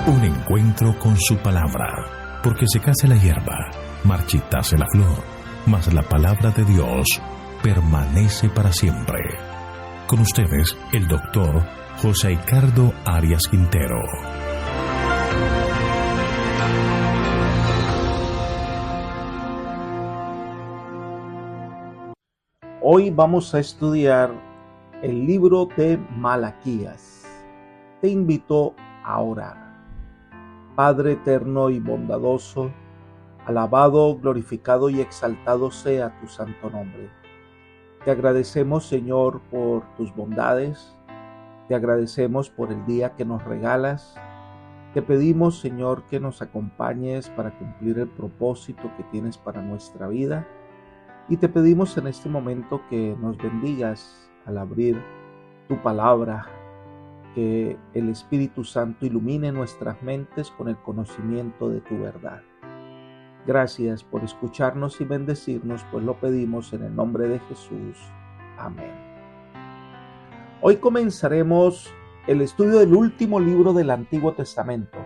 Un encuentro con su palabra, porque secase la hierba, marchitase la flor, mas la palabra de Dios permanece para siempre. Con ustedes, el doctor José Ricardo Arias Quintero. Hoy vamos a estudiar el libro de Malaquías. Te invito a orar. Padre eterno y bondadoso, alabado, glorificado y exaltado sea tu santo nombre. Te agradecemos, Señor, por tus bondades. Te agradecemos por el día que nos regalas. Te pedimos, Señor, que nos acompañes para cumplir el propósito que tienes para nuestra vida. Y te pedimos en este momento que nos bendigas al abrir tu palabra, que el Espíritu Santo ilumine nuestras mentes con el conocimiento de tu verdad. Gracias por escucharnos y bendecirnos, pues lo pedimos en el nombre de Jesús. Amén. Hoy comenzaremos el estudio del último libro del Antiguo Testamento,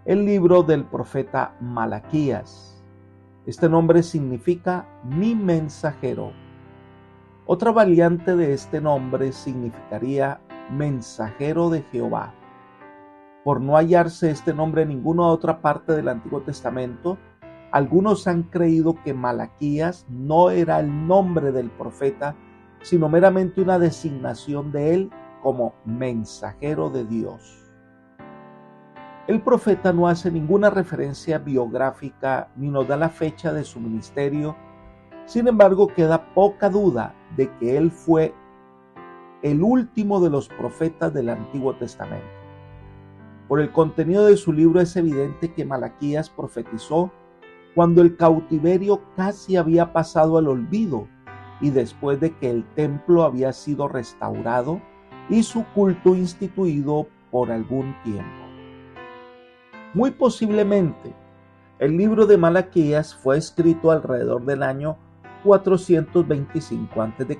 el libro del profeta Malaquías. Este nombre significa mi mensajero. Otra variante de este nombre significaría mensajero de Jehová. Por no hallarse este nombre en ninguna otra parte del Antiguo Testamento, algunos han creído que Malaquías no era el nombre del profeta, sino meramente una designación de él como mensajero de Dios. El profeta no hace ninguna referencia biográfica ni nos da la fecha de su ministerio. Sin embargo, queda poca duda de que él fue el último de los profetas del Antiguo Testamento. Por el contenido de su libro es evidente que Malaquías profetizó cuando el cautiverio casi había pasado al olvido y después de que el templo había sido restaurado y su culto instituido por algún tiempo. Muy posiblemente, el libro de Malaquías fue escrito alrededor del año 425 a.C.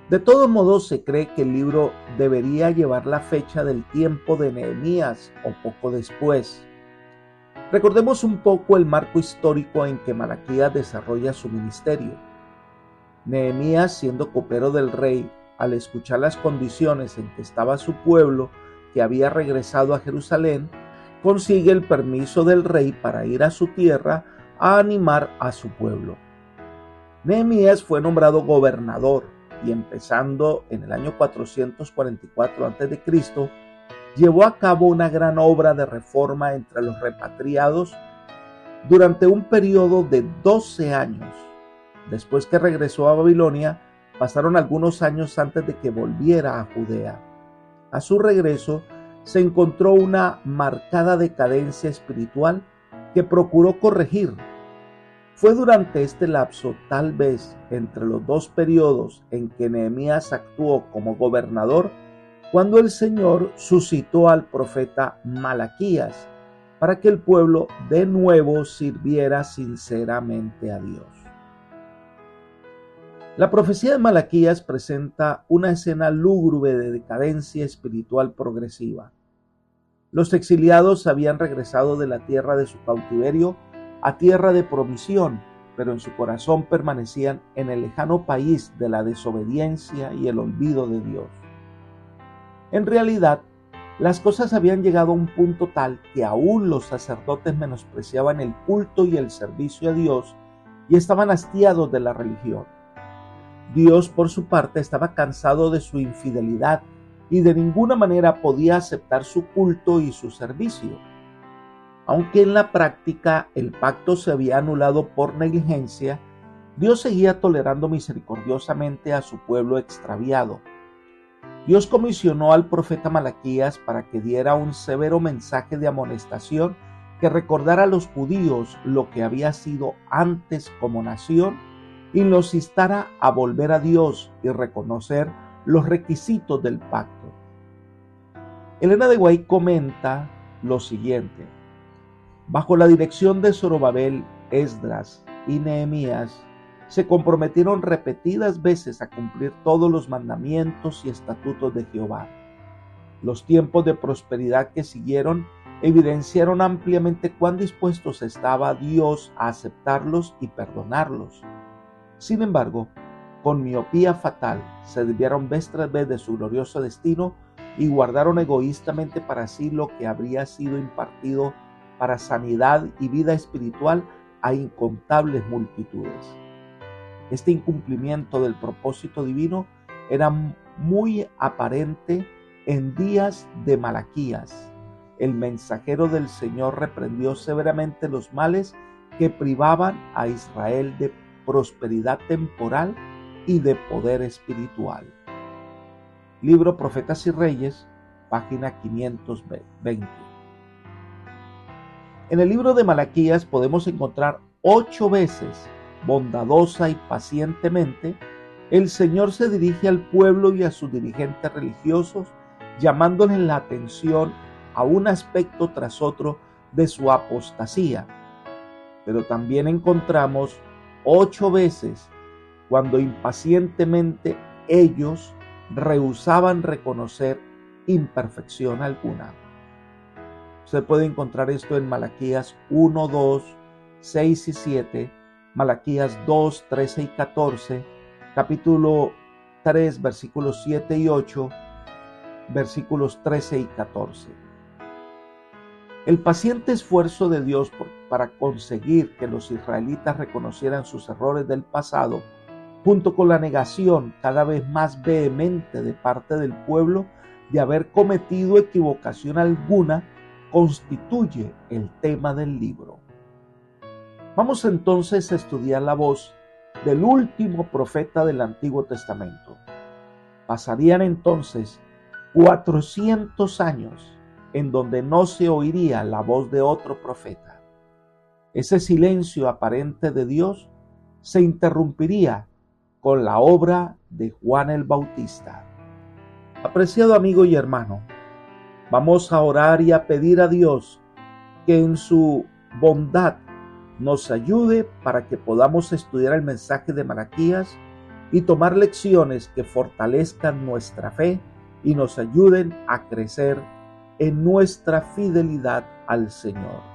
De todos modos, se cree que el libro debería llevar la fecha del tiempo de Nehemías o poco después. Recordemos un poco el marco histórico en que Malaquías desarrolla su ministerio. Nehemías, siendo copero del rey, al escuchar las condiciones en que estaba su pueblo, que había regresado a Jerusalén, consigue el permiso del rey para ir a su tierra a animar a su pueblo. Nehemías fue nombrado gobernador y empezando en el año 444 a.C., llevó a cabo una gran obra de reforma entre los repatriados durante un periodo de 12 años. Después que regresó a Babilonia, pasaron algunos años antes de que volviera a Judea. A su regreso, se encontró una marcada decadencia espiritual que procuró corregir. Fue durante este lapso, tal vez entre los dos periodos en que Nehemías actuó como gobernador, cuando el Señor suscitó al profeta Malaquías para que el pueblo de nuevo sirviera sinceramente a Dios. La profecía de Malaquías presenta una escena lúgubre de decadencia espiritual progresiva. Los exiliados habían regresado de la tierra de su cautiverio a tierra de provisión, pero en su corazón permanecían en el lejano país de la desobediencia y el olvido de Dios. En realidad, las cosas habían llegado a un punto tal que aún los sacerdotes menospreciaban el culto y el servicio a Dios y estaban hastiados de la religión. Dios, por su parte, estaba cansado de su infidelidad y de ninguna manera podía aceptar su culto y su servicio. Aunque en la práctica el pacto se había anulado por negligencia, Dios seguía tolerando misericordiosamente a su pueblo extraviado. Dios comisionó al profeta Malaquías para que diera un severo mensaje de amonestación que recordara a los judíos lo que había sido antes como nación y los instara a volver a Dios y reconocer los requisitos del pacto. Elena de White comenta lo siguiente: bajo la dirección de Zorobabel, Esdras y Nehemías, se comprometieron repetidas veces a cumplir todos los mandamientos y estatutos de Jehová. Los tiempos de prosperidad que siguieron evidenciaron ampliamente cuán dispuestos estaba Dios a aceptarlos y perdonarlos. Sin embargo, con miopía fatal, se desviaron vez tras vez de su glorioso destino y guardaron egoístamente para sí lo que habría sido impartido para sanidad y vida espiritual a incontables multitudes. Este incumplimiento del propósito divino era muy aparente en días de Malaquías. El mensajero del Señor reprendió severamente los males que privaban a Israel de prosperidad temporal y de poder espiritual. Libro Profetas y Reyes, página 520. En el libro de Malaquías podemos encontrar 8 veces, bondadosa y pacientemente, el Señor se dirige al pueblo y a sus dirigentes religiosos, llamándoles la atención a un aspecto tras otro de su apostasía. Pero también encontramos 8 veces cuando impacientemente ellos rehusaban reconocer imperfección alguna. Usted puede encontrar esto en Malaquías 1, 2, 6 y 7, Malaquías 2, 13 y 14, capítulo 3, versículos 7 y 8, versículos 13 y 14. El paciente esfuerzo de Dios para conseguir que los israelitas reconocieran sus errores del pasado, junto con la negación cada vez más vehemente de parte del pueblo de haber cometido equivocación alguna, constituye el tema del libro. Vamos entonces a estudiar la voz del último profeta del Antiguo Testamento. Pasarían entonces 400 años en donde no se oiría la voz de otro profeta. Ese silencio aparente de Dios se interrumpiría con la obra de Juan el Bautista. Apreciado amigo y hermano, vamos a orar y a pedir a Dios que en su bondad nos ayude para que podamos estudiar el mensaje de Malaquías y tomar lecciones que fortalezcan nuestra fe y nos ayuden a crecer en nuestra fidelidad al Señor.